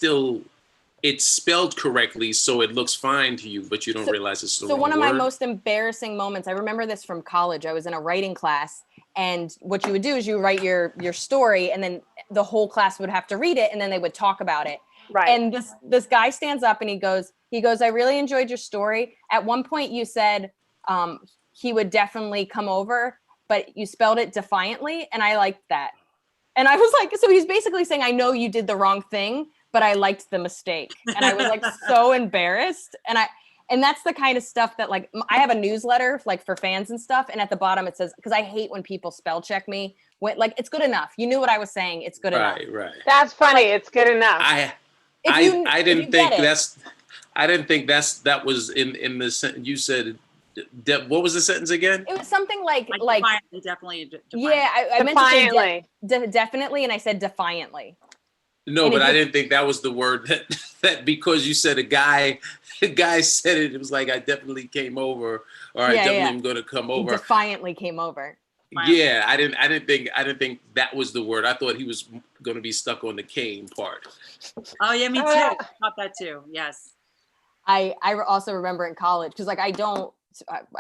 spelled correctly, so it looks fine to you, but you don't realize it's the wrong word. So one of my most embarrassing moments, I remember this from college. I was in a writing class, and what you would do is you write your story, and then the whole class would have to read it, and then they would talk about it. Right. And this guy stands up and he goes, "I really enjoyed your story. At one point you said he would definitely come over, but you spelled it defiantly, and I liked that." And I was like, so he's basically saying, I know you did the wrong thing, but I liked the mistake. And I was like so embarrassed. And that's the kind of stuff that like, I have a newsletter like for fans and stuff. And at the bottom it says, because I hate when people spell check me, like it's good enough. You knew what I was saying. It's good enough. Right. That's funny. It's good enough. I didn't think that was in the sentence you said. What was the sentence again? It was something like definitely. Yeah, I meant to say definitely, and I said defiantly. No, but I didn't think that was the word that because you said a guy said it. It was like I definitely came over, or I definitely am going to come over. Defiantly came over. Yeah, I didn't think that was the word. I thought he was going to be stuck on the came part. Oh yeah, me too. I thought that too. Yes. I also remember in college because like I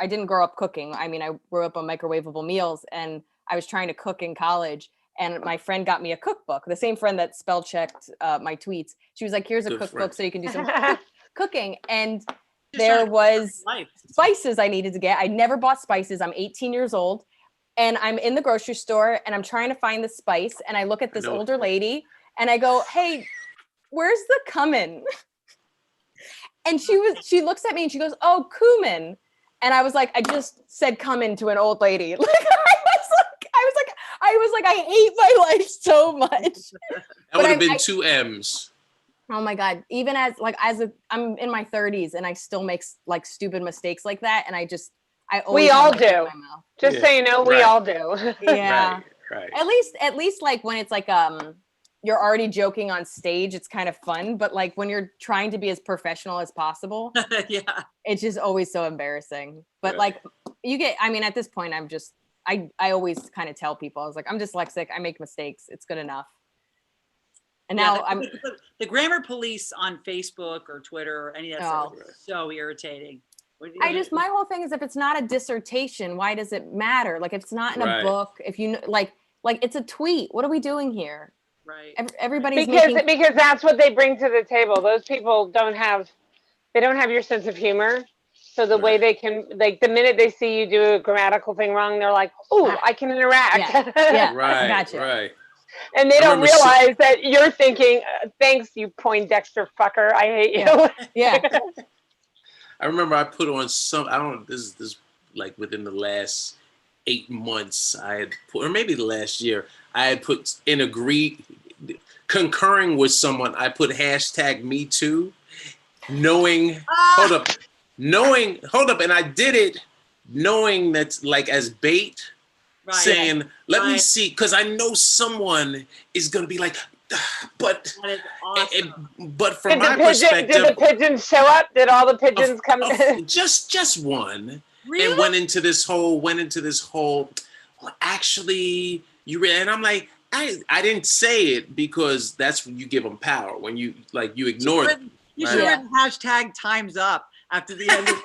didn't grow up cooking. I mean, I grew up on microwavable meals, and I was trying to cook in college. And my friend got me a cookbook. The same friend that spell checked my tweets. She was like, "Here's a cookbook so you can do some cooking." And there was spices I needed to get. I never bought spices. I'm 18 years old, and I'm in the grocery store, and I'm trying to find the spice. And I look at this older lady, and I go, "Hey, where's the cumin?" And she looks at me and she goes, "Oh, cumin." And I was like, I just said cumin to an old lady. Like I was like, I hate my life so much. That would have been 2 M's. Oh my God. Even I'm in my 30s and I still make like stupid mistakes like that. And I always We all have my foot in do. my mouth. Just so you know, we all do. Yeah. Right. At least like when it's like, you're already joking on stage, it's kind of fun. But like when you're trying to be as professional as possible, Yeah. it's just always so embarrassing. But like at this point, I always kind of tell people, I was like, I'm dyslexic. I make mistakes. It's good enough. And now the grammar police on Facebook or Twitter or any of that stuff is so irritating. My whole thing is, if it's not a dissertation, why does it matter? Like if it's not in a book, if you like it's a tweet. What are we doing here? Right. Everybody's because that's what they bring to the table. Those people don't have your sense of humor. So the way they can, like, the minute they see you do a grammatical thing wrong, they're like, "Oh, I can interact." Yeah. Right. Gotcha. Right. And they don't realize that you're thinking, "Thanks, you Poindexter fucker. I hate you." Yeah. I remember I put on this like within the last 8 months, I had put, or maybe the last year, I had put concurring with someone, I put #MeToo, hold up, and I did it knowing that's like as bait, saying, let me see, because I know someone is going to be like, but that is awesome. But from my perspective, did the pigeons show up? Did all the pigeons come? Just one, really? And went into this whole. Well, actually, and I'm like, I didn't say it because that's when you give them power. When you ignore them. You should have written #TimesUp after the end of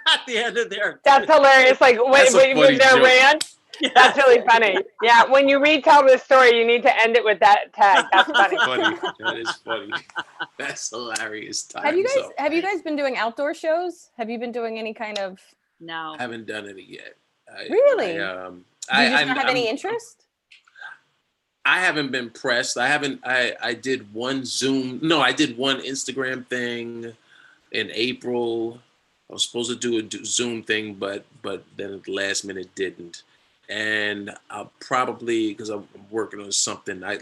at the end of their. That's hilarious. Like when they're ran. Yeah. That's really funny. Yeah, when you retell this story, you need to end it with that tag. That's funny. That is funny. That's hilarious. Have you guys been doing outdoor shows? Have you been doing any kind of? No, I haven't done any yet. Really? Do you just not have any interest? I haven't been pressed. I did one Zoom. No, I did one Instagram thing in April. I was supposed to do a Zoom thing, but then at the last minute didn't. And I'll probably, because I'm working on something. I'm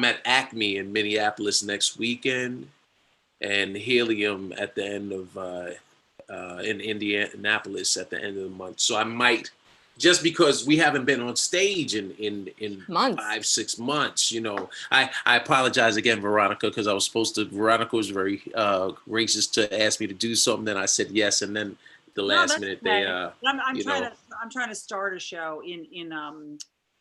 at Acme in Minneapolis next weekend, and Helium at the end of in Indianapolis at the end of the month. So I might, just because we haven't been on stage in months. 5-6 months, I apologize again, Veronica, because I was supposed to. Veronica was very racist to ask me to do something. Then I said yes, and then the last minute they I'm trying to start a show in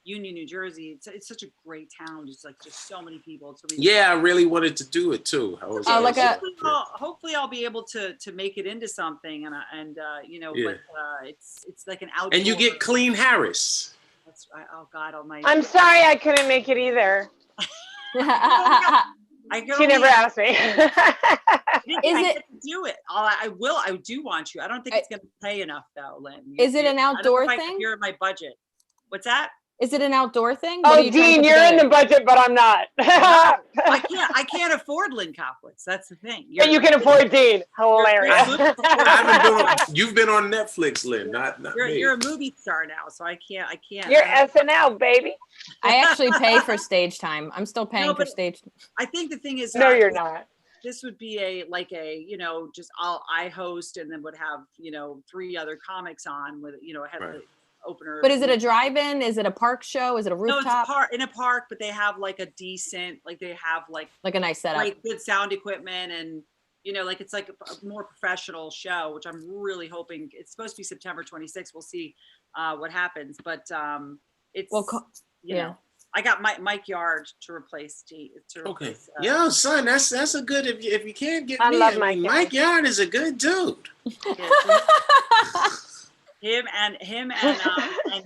Union, New Jersey. It's such a great town. Just so many people. I really wanted to do it too. Hopefully I'll be able to make it into something, but it's like an outdoor. And you get Clean Harris. Oh God Almighty. I'm sorry I couldn't make it either. She never asked me. I do it? I will. I do want you. I don't think it's going to pay enough though, Lynn. Is it an outdoor thing? You're in my budget. What's that? Is it an outdoor thing? Oh, Dean, you're in the budget, but I'm not. I can't afford Lynne Koplitz. That's the thing. But you can afford Dean. Hilarious. You've been on Netflix, Lynn, not me. You're a movie star now, so I can't. You're SNL, baby. I actually pay for stage time. I'm still paying for stage. I think the thing is, no, you're not. This would be just I host and then would have 3 other comics on with the opener. But is it a drive-in? Is it a park show? Is it a rooftop? No, it's in a park, but they have like a decent, they have like a nice setup, good sound equipment, and it's like a more professional show, which I'm really hoping. It's supposed to be September 26th. We'll see what happens, but it's I got Mike Yard to replace T. Okay. Son, that's a good. If you can't get I me, love Mike Yard is a good dude. Him and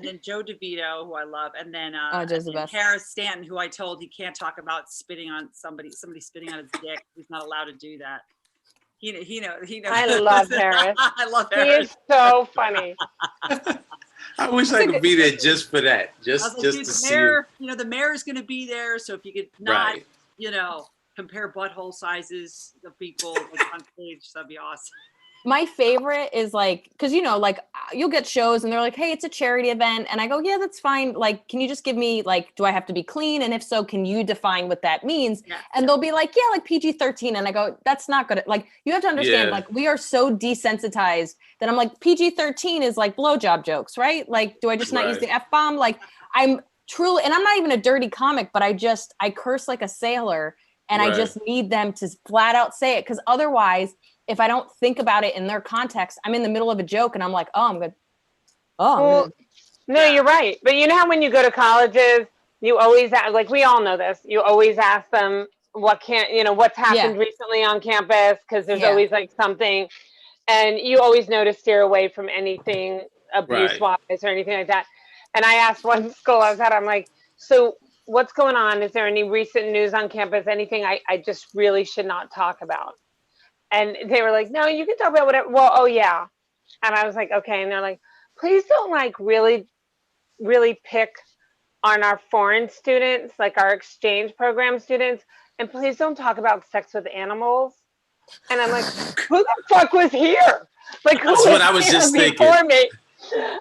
then Joe DeVito, who I love, and then Kara Stanton, who I told he can't talk about spitting on somebody spitting on his dick. He's not allowed to do that. He knows. I love Harris. I love Harris. He is so funny. I wish I could be there just for that. Just to see it. The mayor's going to be there, so if you could not, compare butthole sizes of people on stage, that'd be awesome. My favorite is like, because like you'll get shows and they're like, hey, it's a charity event. And I go, yeah, that's fine. Like, can you just give me like, do I have to be clean? And if so, can you define what that means? Yeah. And they'll be like, yeah, like PG-13. And I go, that's not good. Like, you have to understand, Yeah. like, we are so desensitized that I'm like, PG-13 is like blowjob jokes, right? Like, do I just not use Right. the F-bomb? Like, I'm truly, and I'm not even a dirty comic, but I curse like a sailor. And I Right. just need them to flat out say it. Because otherwise, if I don't think about it in their context, I'm in the middle of a joke and I'm like, oh, I'm good. Oh, I'm Well, gonna- no, you're right. But you know how when you go to colleges, you always like we all know this. You always ask them what's happened recently on campus because there's Yeah. always like something, and you always know to steer away from anything abuse-wise or anything like that. And I asked one school I was at, I'm like, so what's going on? Is there any recent news on campus? Anything I just really should not talk about? And they were like, no, you can talk about whatever. Well, oh yeah. And I was like, okay. And they're like, please don't like really, really pick on our foreign students, like our exchange program students. And please don't talk about sex with animals. And I'm like, who the fuck was here? Like, who That's was what I was here just before me?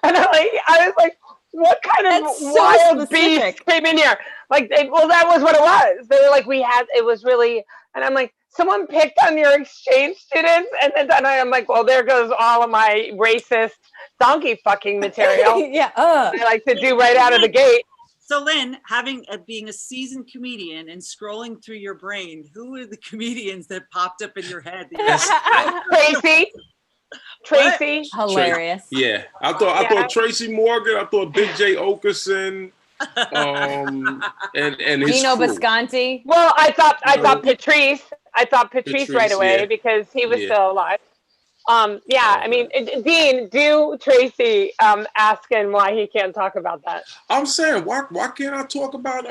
And I was like, what kind of That's so wild specific. beast came in here? Like, well, that was what it was. They were like, it was really, and I'm like, someone picked on your exchange students, and then I'm like, well, there goes all of my racist donkey fucking material. yeah. I like to do right out of the gate. So Lynn, being a seasoned comedian and scrolling through your brain, who are the comedians that popped up in your head? Tracy. Hilarious. Yeah, I thought Tracy Morgan. I thought Big J Okerson, and his Dino crew. Bisconti. Well, I thought Patrice. I thought Patrice right away because he was still alive. I mean, Dean, do Tracy asking why he can't talk about that? I'm saying, why can't I talk about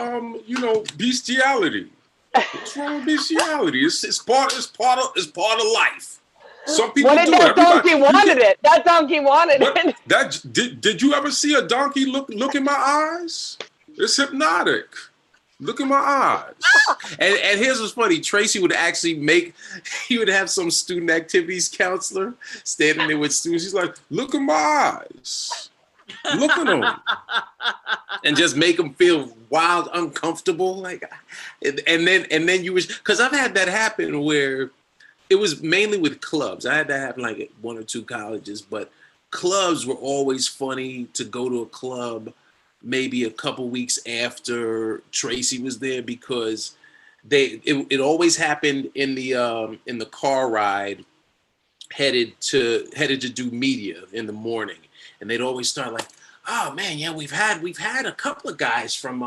bestiality? What's wrong with bestiality? It's part of life. Some people What do did that it. donkey wanted it? That donkey wanted it. Did you ever see a donkey look in my eyes? It's hypnotic. Look in my eyes. and here's what's funny. Tracy would actually he would have some student activities counselor standing there with students. He's like, look in my eyes. Look at them. And just make them feel wild, uncomfortable. Like, and then you wish, because I've had that happen where it was mainly with clubs. I had that happen like at one or two colleges, but clubs were always funny to go to a club maybe a couple weeks after Tracy was there because it always happened in the car ride headed to do media in the morning, and they'd always start like, oh man, yeah, we've had a couple of guys from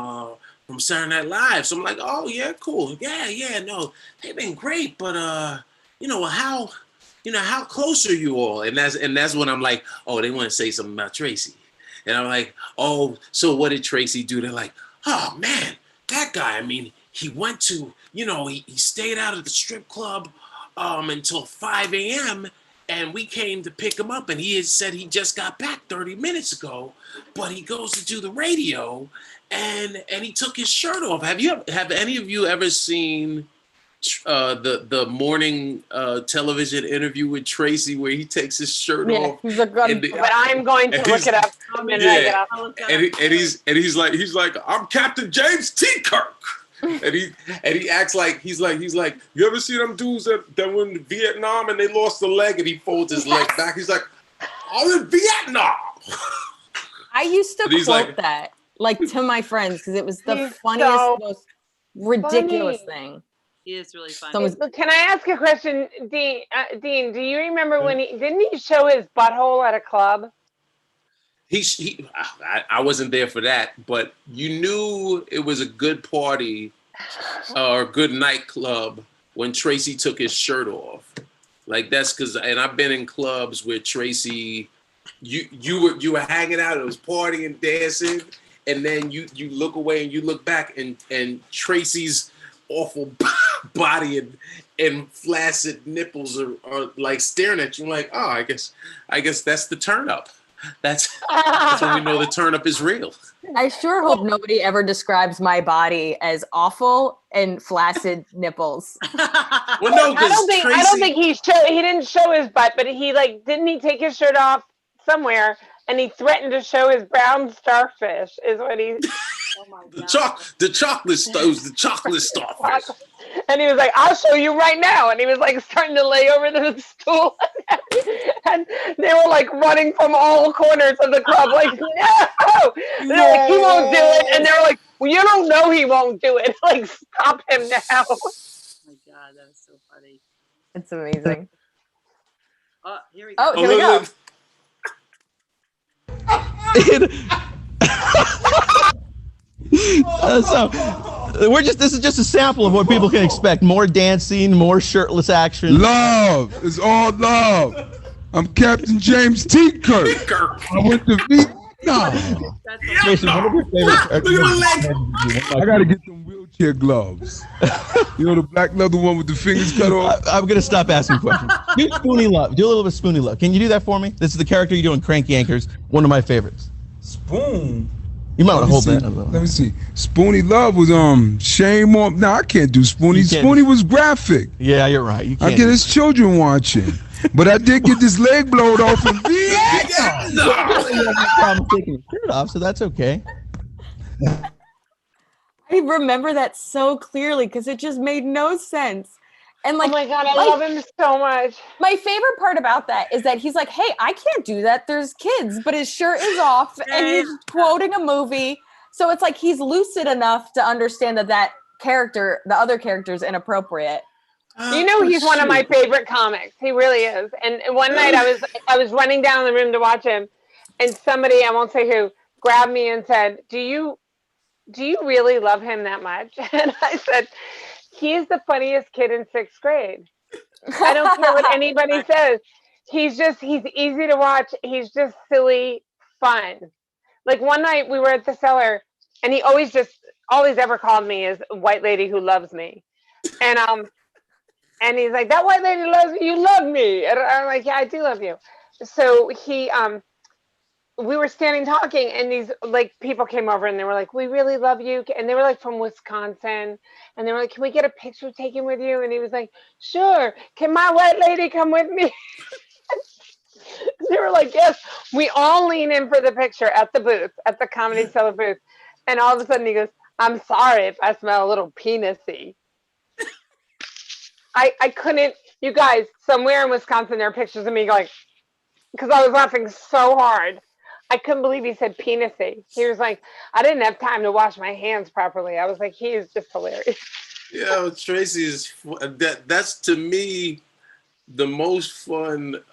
Saturday Night Live. So I'm like, oh yeah, cool, yeah, no, they've been great, but how close are you all? And that's when I'm like, oh, they want to say something about Tracy. And I'm like, oh, so what did Tracy do? They're like, oh man, that guy, I mean, he went to, he stayed out at the strip club until 5 a.m. and we came to pick him up and he had said he just got back 30 minutes ago, but he goes to do the radio and he took his shirt off. Have any of you ever seen the morning television interview with Tracy where he takes his shirt off? But I'm going to look it up. And he's like, I'm Captain James T. Kirk. and he acts like he's like, you ever see them dudes that went to Vietnam and they lost a leg and he folds his leg back? He's like, I'm in Vietnam. I used to quote that to my friends because it was the funniest, most ridiculous thing. He is really funny. Can I ask a question, Dean? Dean, do you remember when didn't he show his butthole at a club? I wasn't there for that, but you knew it was a good party or a good nightclub when Tracy took his shirt off. Like that's because, and I've been in clubs where Tracy, you were hanging out, it was partying, dancing, and then you look away and you look back and Tracy's awful body and flaccid nipples are like staring at you like, oh, I guess that's the turn up. That's when we know the turnip is real. I sure hope nobody ever describes my body as awful and flaccid nipples. Well, no, because I don't think he didn't show his butt, but he didn't he take his shirt off somewhere and he threatened to show his brown starfish is what he. Oh my God. The chocolate starfish. And he was like, "I'll show you right now." And he was starting to lay over the stool, and they were running from all corners of the club, no. They're like, "He won't do it," and they were like, "Well, you don't know he won't do it. Stop him now." Oh my God, that was so funny. It's amazing. Here we go. Oh, here we go. This is just a sample of what people can expect. More dancing, more shirtless action. Love. It's all love. I'm Captain James T. Kirk. I went to Vietnam. Tracy, one of your favorite I gotta get them wheelchair gloves. You know the black leather one with the fingers cut off? I'm gonna stop asking questions. Do Spoonie Love. Do a little bit of Spoonie Love. Can you do that for me? This is the character you do in Cranky Anchors. One of my favorites. Spoon. You might want to hold that. Let me see. Spoonie Love was Shame on. No, I can't do Spoonie. Spoonie was graphic. Yeah, you're right. You can't. I get his children watching. But I did get this leg blowed off in Vietnam. No. I'm taking his shirt off, so that's okay. I remember that so clearly because it just made no sense. And oh my God, I love him so much. My favorite part about that is that he's like, "Hey, I can't do that. There's kids," but his shirt is off and he's quoting a movie. So it's he's lucid enough to understand that character, the other character, is inappropriate. He's one of my favorite comics. He really is. And one night I was running down the room to watch him, and somebody, I won't say who, grabbed me and said, "Do you really love him that much?" And I said, "He is the funniest kid in 6th grade. I don't care what anybody says. He's easy to watch. He's just silly fun." One night we were at the Cellar, and he all he's ever called me is a white lady who loves me. And he's like, "That white lady loves me. You love me." And I'm like, "Yeah, I do love you." So we were standing talking, and these people came over and they were like, "We really love you." And they were from Wisconsin, and they were like, "Can we get a picture taken with you?" And he was like, "Sure. Can my white lady come with me?" They were like, "Yes." We all lean in for the picture at the booth, at the Comedy Cellar booth. And all of a sudden he goes, "I'm sorry if I smell a little penis-y." I couldn't, you guys, somewhere in Wisconsin there are pictures of me going, because I was laughing so hard. I couldn't believe he said penis-y. He was like, "I didn't have time to wash my hands properly." I was like, he is just hilarious. Yeah, Tracy is that's to me the most fun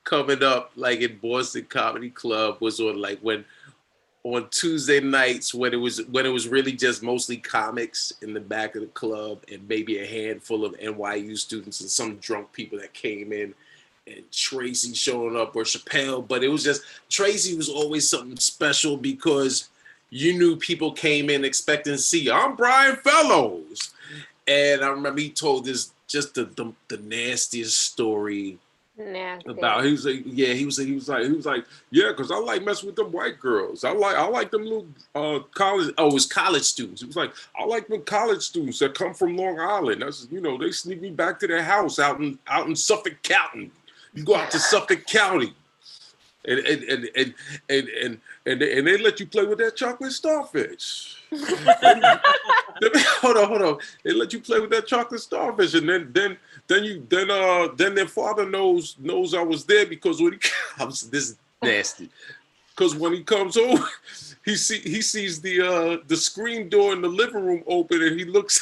coming up in Boston Comedy Club was on Tuesday nights when it was really just mostly comics in the back of the club and maybe a handful of NYU students and some drunk people that came in. And Tracy showing up or Chappelle, but it was just Tracy was always something special because you knew people came in expecting to see, "I'm Brian Fellows," and I remember he told this just the nastiest story. Nasty. About he was like, "Yeah, because I like messing with them white girls. I like them little college. Oh, it was college students. It was like I like them college students that come from Long Island. That's they sneak me back to their house out in Suffolk County. You go out to Suffolk County, and they let you play with that chocolate starfish." Hold on. They let you play with that chocolate starfish, and then their father knows I was there because when he comes, this is nasty. Because when he comes over, he sees the screen door in the living room open, and he looks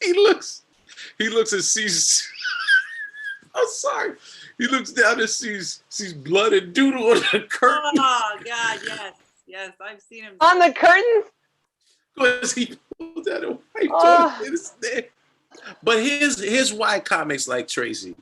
and sees. I'm sorry. He looks down and sees blood and doodle on the curtain. Oh God, yes, I've seen him on the curtains. Because he pulled out a white toilet. But here's why comics like Tracy,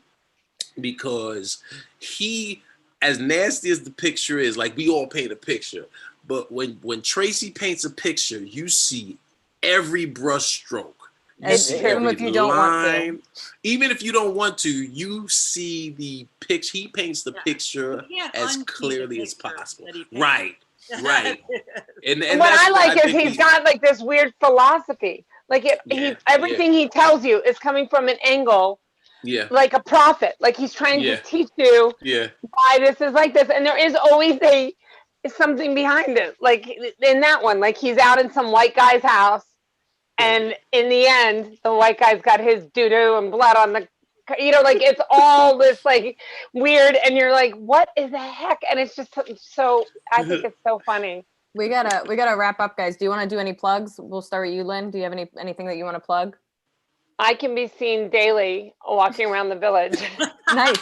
because he, as nasty as the picture is, we all paint a picture, but when Tracy paints a picture, you see every brush stroke. You see Even every if you don't want to. line. Even if you don't want to, you see the picture. He paints the picture You can't as unsee the clearly as picture possible. that he paints. Right. Right. And And what that's I like is think he's got like this weird philosophy. Like everything he tells you is coming from an angle, Yeah. like a prophet. Like he's trying to Yeah. teach you Yeah. why this is like this. And there is always something behind it. Like in that one, like he's out in some white guy's house. And in the end, the white guy's got his doo-doo and blood on the, like it's all this like weird. And you're like, what is the heck? And it's just so, I think it's so funny. We gotta wrap up, guys. Do you want to do any plugs? We'll start with you, Lynn. Do you have anything that you want to plug? I can be seen daily walking around the village. Nice.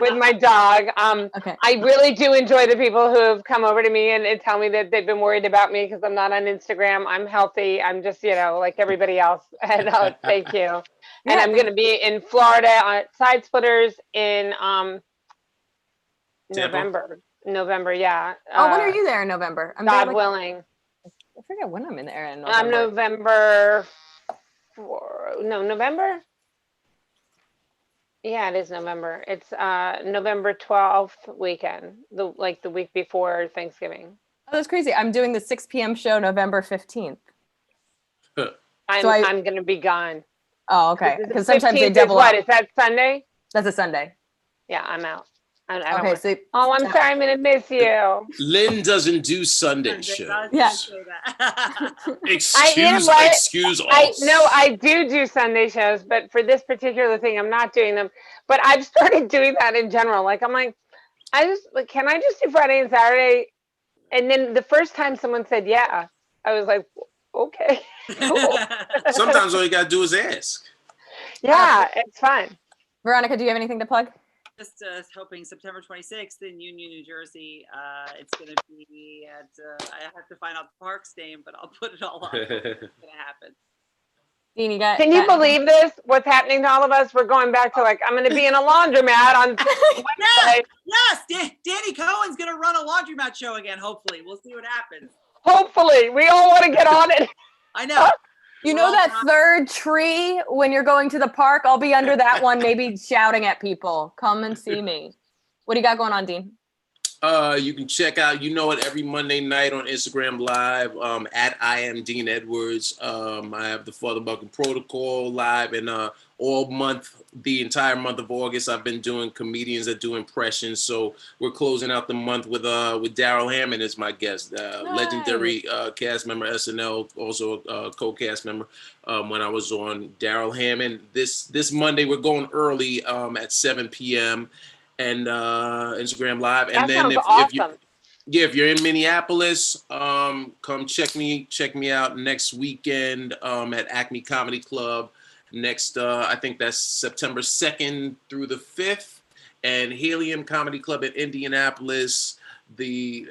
With my dog. Okay. I really do enjoy the people who have come over to me and tell me that they've been worried about me because I'm not on Instagram. I'm healthy. I'm just, like everybody else. And thank you. And I'm going to be in Florida at Side Splitters in November, yeah. Oh, when are you there in November? God willing. I forget when I'm in there in I'm November. November? Yeah, it is November. It's November 12th weekend, the week before Thanksgiving. Oh, that's crazy. I'm doing the 6 p.m. show November 15th. I'm going to be gone. Oh, okay. Because sometimes they double up. Is that Sunday? That's a Sunday. Yeah, I'm out. I'm sorry, I'm going to miss you. Lynn doesn't do Sunday shows. Yeah. Excuse us. I do Sunday shows, but for this particular thing, I'm not doing them. But I've started doing that in general. Like, I'm like, can I just do Friday and Saturday? And then the first time someone said, yeah, I was like, okay, cool. Sometimes all you got to do is ask. Yeah, it's fun. Veronica, do you have anything to plug? Just hoping September 26th in Union, New Jersey. It's going to be at, I have to find out the park's name, but I'll put it all on. It's going to happen. Dean, Can you believe this? What's happening to all of us? We're going back to I'm going to be in a laundromat on Wednesday. Yes, Danny Cohen's going to run a laundromat show again, hopefully. We'll see what happens. Hopefully. We all want to get on it. I know. You know that third tree when you're going to the park? I'll be under that one, maybe shouting at people. Come and see me. What do you got going on, Dean? You can check out, every Monday night on Instagram Live at I am Dean Edwards. I have the Father Bucking Protocol live, and all month, the entire month of August, I've been doing comedians that do impressions. So we're closing out the month with Daryl Hammond as my guest, legendary cast member, SNL, also a co-cast member when I was on. Daryl Hammond. This Monday we're going early at 7 p.m. and Instagram Live. And then if you're in Minneapolis, come check me out next weekend at Acme Comedy Club. Next, I think that's September 2nd through the 5th, and Helium Comedy Club in Indianapolis. The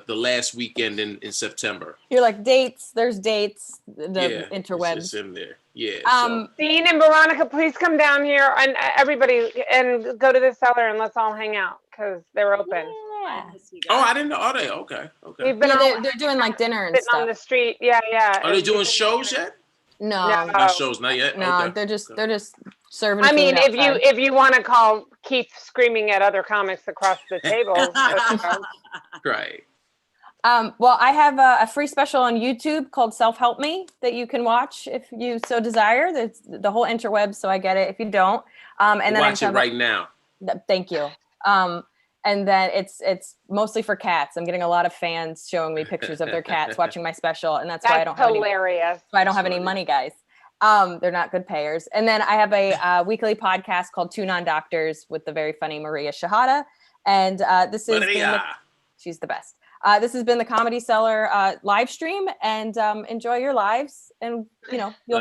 last weekend in September. You're like dates. There's dates. Interwebs. It's in there. Yeah. Dean and Veronica, please come down here and everybody and go to the Cellar and let's all hang out because they're open. Yeah. Oh, I didn't know. Are they? Okay. We've been they're doing like dinner and sitting stuff on the street. Yeah. Are they doing shows yet? No. Not shows, not yet. No, okay. they're just serving. I mean, food outside. if you want to call Keith screaming at other comics across the table. Right. Well, I have a free special on YouTube called Self Help Me that you can watch if you so desire. There's the whole interweb, so I get it if you don't. And then watch it right now. Thank you. And then it's mostly for cats. I'm getting a lot of fans showing me pictures of their cats watching my special, and that's why I don't have hilarious. Why I don't have any money, guys. They're not good payers. And then I have a weekly podcast called Two Non-Doctors with the very funny Maria Shahada. And this is she's the best. This has been the Comedy Cellar live stream, and enjoy your lives. And you'll